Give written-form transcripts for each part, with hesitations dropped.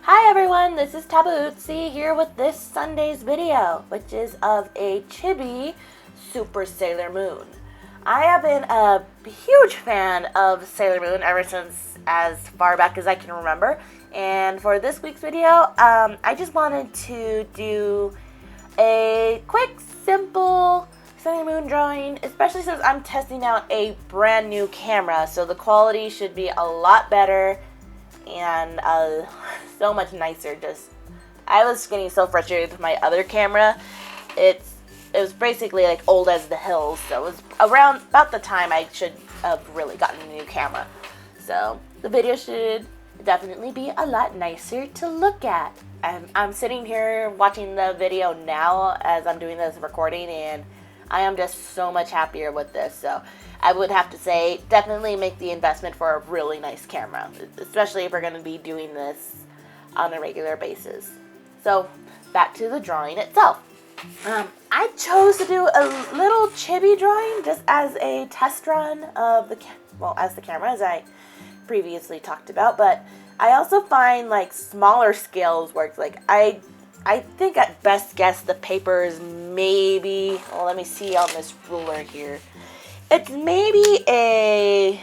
Hi everyone, this is Tabautsi here with this Sunday's video, which is of a Chibi Super Sailor Moon. I have been a huge fan of Sailor Moon ever since as far back as I can remember, and for this week's video, I just wanted to do a quick, simple Sailor Moon drawing, especially since I'm testing out a brand new camera, so the quality should be a lot better and so much nicer. I was getting so frustrated with my other camera. It was basically like old as the hills, so it was about the time I should have really gotten a new camera. So the video should definitely be a lot nicer to look at. I'm sitting here watching the video now as I'm doing this recording, and I am just so much happier with this. So I would have to say definitely make the investment for a really nice camera, especially if we're going to be doing this on a regular basis. So back to the drawing itself. I chose to do a little chibi drawing just as a test run of the camera, as I previously talked about, but I also find like smaller scales works. Like I think at best guess the paper is maybe, well, let me see on this ruler here. It's maybe a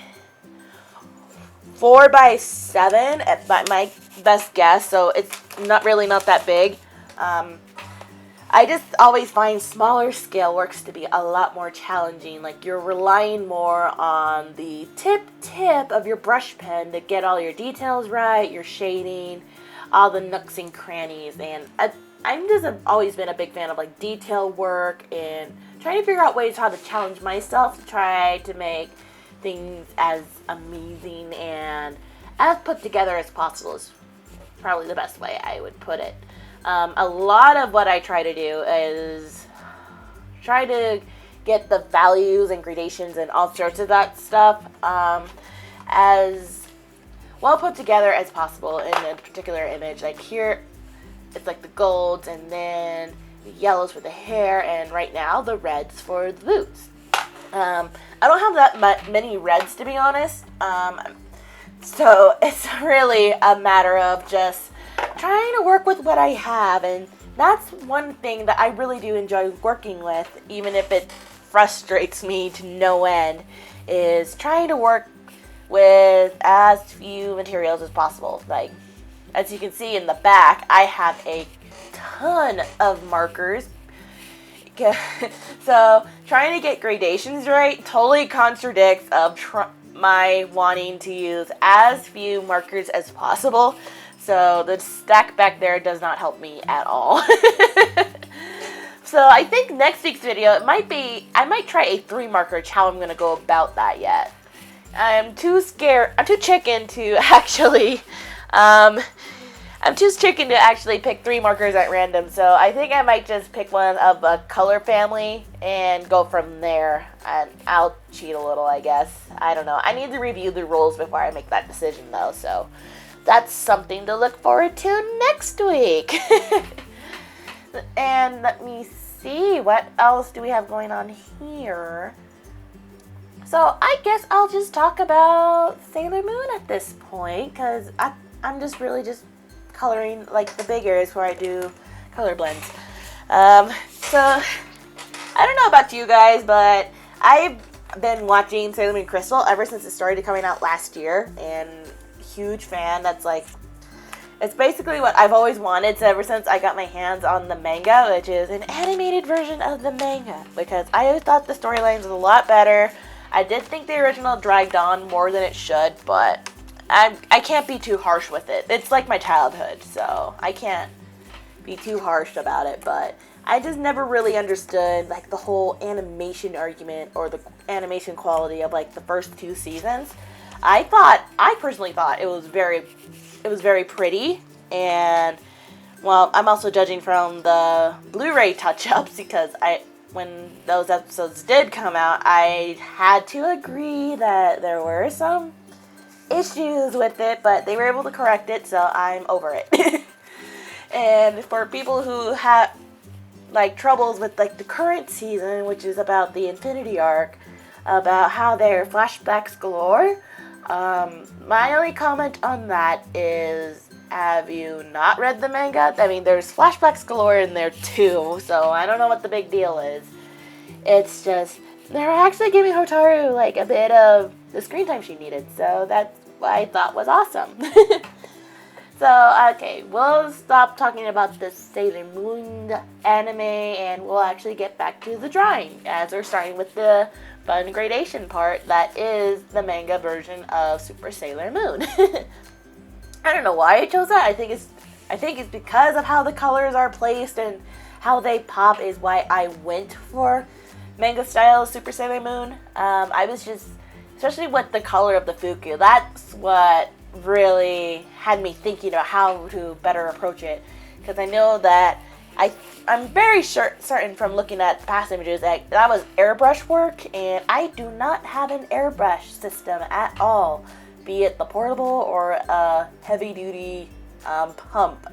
4x7 at my best guess, so it's not that big. I just always find smaller scale works to be a lot more challenging. Like you're relying more on the tip of your brush pen to get all your details right, your shading, all the nooks and crannies, and I'm just always been a big fan of like detail work and trying to figure out ways how to challenge myself to try to make things as amazing and as put together as possible is probably the best way I would put it. A lot of what I try to do is try to get the values and gradations and all sorts of that stuff as well put together as possible in a particular image. Like here, it's like the golds and then the yellows for the hair, and right now the reds for the boots. I don't have that many reds, to be honest, so it's really a matter of just trying to work with what I have, and that's one thing that I really do enjoy working with, even if it frustrates me to no end, is trying to work with as few materials as possible. Like, as you can see in the back, I have a ton of markers. So trying to get gradations right totally contradicts of my wanting to use as few markers as possible. So the stack back there does not help me at all. So I think next week's video, I might try a 3 marker how I'm going to go about that yet. I'm too chicken to actually pick 3 markers at random, so I think I might just pick one of a color family and go from there, and I'll cheat a little, I guess. I don't know. I need to review the rules before I make that decision, though, so that's something to look forward to next week. And let me see, what else do we have going on here? So I guess I'll just talk about Sailor Moon at this point, because I'm just really just coloring like the big areas where I do color blends. So I don't know about you guys, but I've been watching Sailor Moon Crystal ever since it started coming out last year, and huge fan. It's basically what I've always wanted ever since I got my hands on the manga, which is an animated version of the manga, because I always thought the storylines was a lot better. I did think the original dragged on more than it should, but I can't be too harsh with it. It's like my childhood, so I can't be too harsh about it, but I just never really understood like the whole animation argument or the animation quality of like the first 2 seasons. I personally thought it was very pretty, and well, I'm also judging from the Blu-ray touch-ups, because when those episodes did come out, I had to agree that there were some issues with it, but they were able to correct it, so I'm over it. And for people who have like troubles with like the current season, which is about the Infinity arc, about how there are flashbacks galore, my only comment on that is have you not read the manga? I mean, there's flashbacks galore in there too, so I don't know what the big deal is. It's just, they're actually giving Hotaru like a bit of the screen time she needed, so that's what I thought was awesome. So, okay, we'll stop talking about the Sailor Moon anime and we'll actually get back to the drawing, as we're starting with the fun gradation part that is the manga version of Super Sailor Moon. I don't know why I chose that. I think it's because of how the colors are placed and how they pop is why I went for manga style Super Sailor Moon. I was just, especially with the color of the Fuku, that's what really had me thinking about how to better approach it, because I know that I'm very certain from looking at past images that was airbrush work, and I do not have an airbrush system at all, be it the portable or a heavy-duty pump,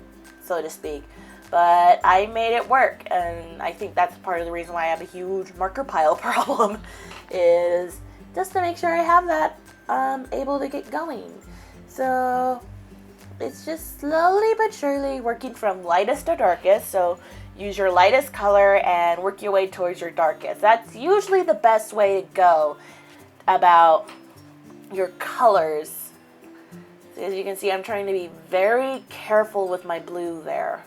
so to speak. But I made it work, and I think that's part of the reason why I have a huge marker pile problem, is just to make sure I have that able to get going. So it's just slowly but surely working from lightest to darkest. So use your lightest color and work your way towards your darkest. That's usually the best way to go about your colors. So as you can see, I'm trying to be very careful with my blue there.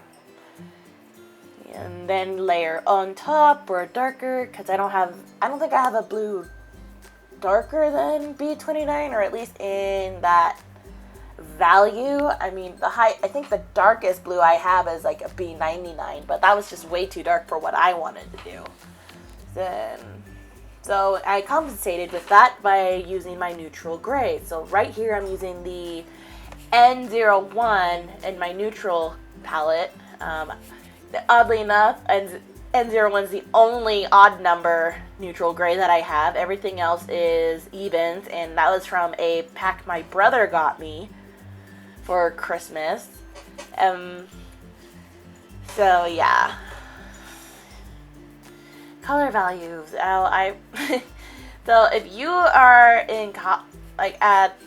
And then layer on top or darker, because I don't think I have a blue darker than B29, or at least in that value. I mean, I think the darkest blue I have is like a B99, but that was just way too dark for what I wanted to do. So I compensated with that by using my neutral gray. So right here I'm using the N01 in my neutral palette. Oddly enough, N01 is the only odd number neutral gray that I have. Everything else is evens, and that was from a pack my brother got me for Christmas. So yeah. Color values. So if you are in at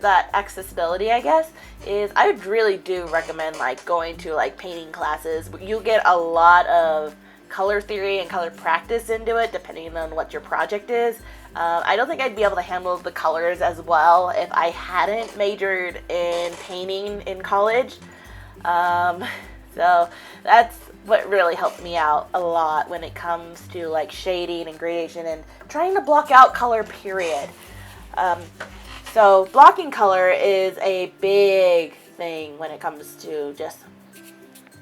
that accessibility, I guess, is I really do recommend going to painting classes. You get a lot of color theory and color practice into it depending on what your project is. I don't think I'd be able to handle the colors as well if I hadn't majored in painting in college. So that's what really helped me out a lot when it comes to shading and gradation and trying to block out color, period. So blocking color is a big thing when it comes to just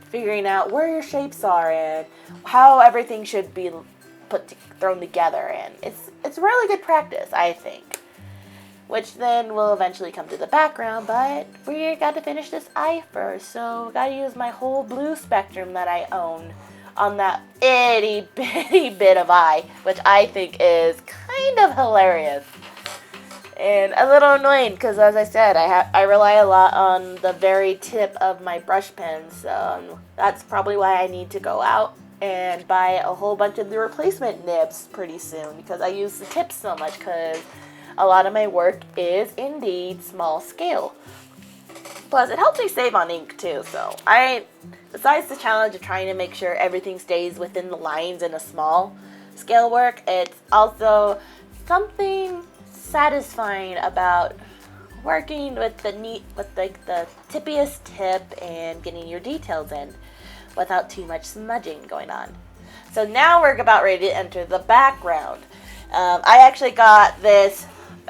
figuring out where your shapes are and how everything should be thrown together, and it's really good practice, I think. Which then will eventually come to the background, but we got to finish this eye first, so gotta use my whole blue spectrum that I own on that itty bitty bit of eye, which I think is kind of hilarious. And a little annoying because, as I said, I rely a lot on the very tip of my brush pen, so that's probably why I need to go out and buy a whole bunch of the replacement nibs pretty soon, because I use the tips so much because a lot of my work is indeed small scale. Plus, it helps me save on ink too, so besides the challenge of trying to make sure everything stays within the lines in a small scale work, it's also something satisfying about working with the tippiest tip and getting your details in without too much smudging going on. So now we're about ready to enter the background. I actually got this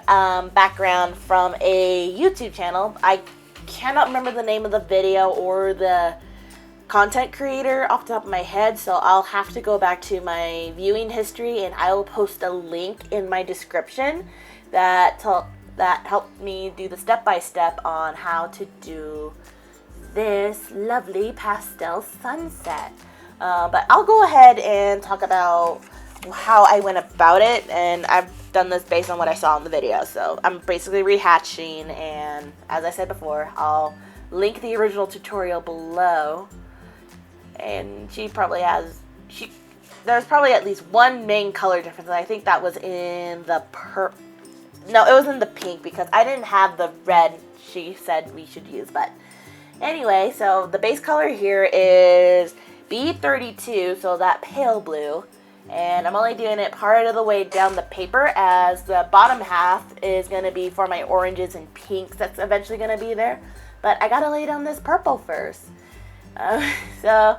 background from a YouTube channel. I cannot remember the name of the video or the content creator off the top of my head, so I'll have to go back to my viewing history and I will post a link in my description that helped me do the step-by-step on how to do this lovely pastel sunset. But I'll go ahead and talk about how I went about it, and I've done this based on what I saw in the video. So I'm basically rehashing, and as I said before, I'll link the original tutorial below. And there's probably at least one main color difference, and I think that was in the No, it was in the pink because I didn't have the red she said we should use, but Anyway, so the base color here is B32, so that pale blue. And I'm only doing it part of the way down the paper, as the bottom half is going to be for my oranges and pinks that's eventually going to be there. But I got to lay down this purple first. So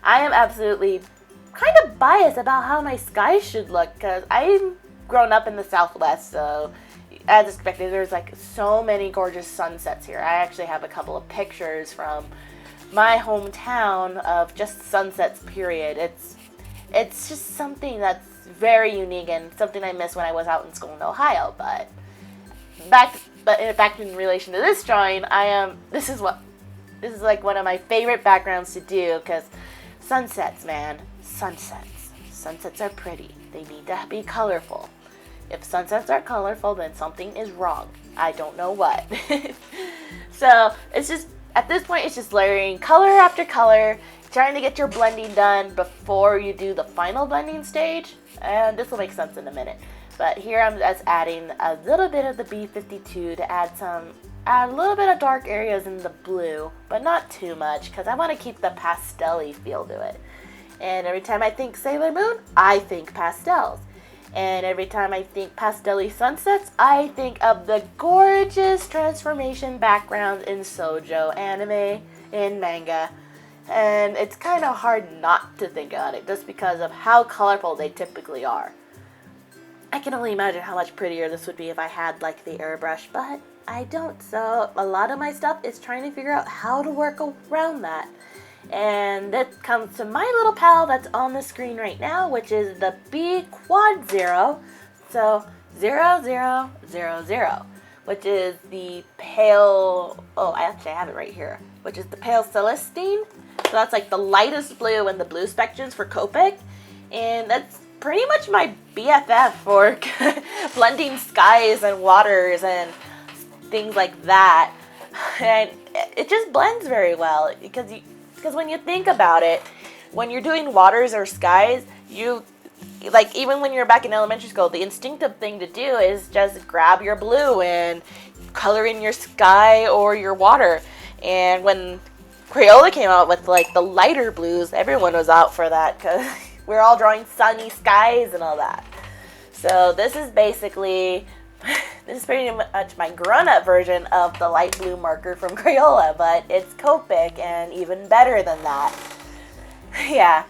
I am absolutely kind of biased about how my skies should look, because I'm grown up in the Southwest, so as expected, there's like so many gorgeous sunsets here. I actually have a couple of pictures from my hometown of just sunsets, period. It's just something that's very unique and something I missed when I was out in school in Ohio. But back in relation to this drawing, this is like one of my favorite backgrounds to do, because sunsets, man, sunsets are pretty. They need to be colorful. If sunsets are colorful, then something is wrong. I don't know what. So it's just, at this point, it's just layering color after color, trying to get your blending done before you do the final blending stage. And this will make sense in a minute. But here I'm just adding a little bit of the B52 to add a little bit of dark areas in the blue, but not too much, because I want to keep the pastel-y feel to it. And every time I think Sailor Moon, I think pastels. And every time I think pastel-y sunsets, I think of the gorgeous transformation backgrounds in shoujo, anime, and manga. And it's kind of hard not to think about it, just because of how colorful they typically are. I can only imagine how much prettier this would be if I had like the airbrush, but I don't. So a lot of my stuff is trying to figure out how to work around that. And that comes to my little pal that's on the screen right now, which is the B Quad 0, so 0000, which is the pale, I actually have it right here, which is the pale Celestine. So that's like the lightest blue in the blue spectrums for Copic, and that's pretty much my BFF for blending skies and waters and things like that. And it just blends very well, because when you think about it, when you're doing waters or skies, like even when you're back in elementary school, the instinctive thing to do is just grab your blue and color in your sky or your water. And when Crayola came out with like the lighter blues, everyone was out for that, because we're all drawing sunny skies and all that. So this is basically, this is pretty much my grown-up version of the light blue marker from Crayola, but it's Copic and even better than that. Yeah,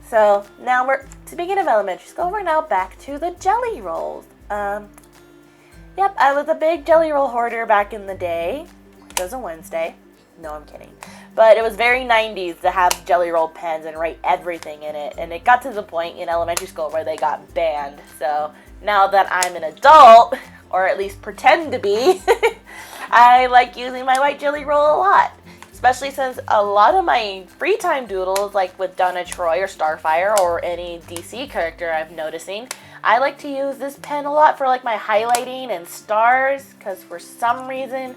so now speaking of elementary school, we're now back to the GellyRolls. Yep, I was a big GellyRoll hoarder back in the day. It was a Wednesday. No, I'm kidding. But it was very 90s to have GellyRoll pens and write everything in it. And it got to the point in elementary school where they got banned. So now that I'm an adult, or at least pretend to be, I like using my white GellyRoll a lot. Especially since a lot of my free time doodles, like with Donna Troy or Starfire or any DC character I'm noticing, I like to use this pen a lot for like my highlighting and stars, because for some reason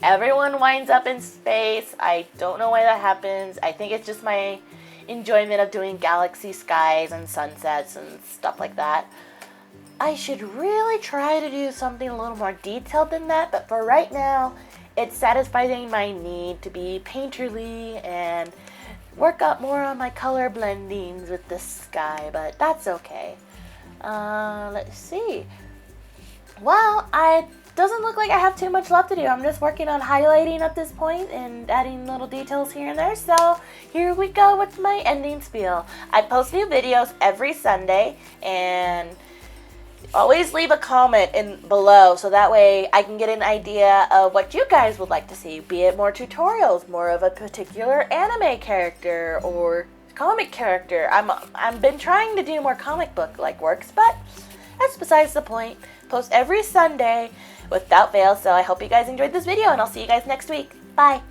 everyone winds up in space. I don't know why that happens. I think it's just my enjoyment of doing galaxy skies and sunsets and stuff like that. I should really try to do something a little more detailed than that, but for right now, it's satisfying my need to be painterly and work up more on my color blendings with the sky, but that's okay. Let's see. Well, it doesn't look like I have too much left to do. I'm just working on highlighting at this point and adding little details here and there. So here we go with my ending spiel. I post new videos every Sunday, and always leave a comment below so that way I can get an idea of what you guys would like to see, be it more tutorials, more of a particular anime character or comic character. I've been trying to do more comic book like works, but that's besides the point. Post every Sunday without fail, so I hope you guys enjoyed this video, and I'll see you guys next week. Bye!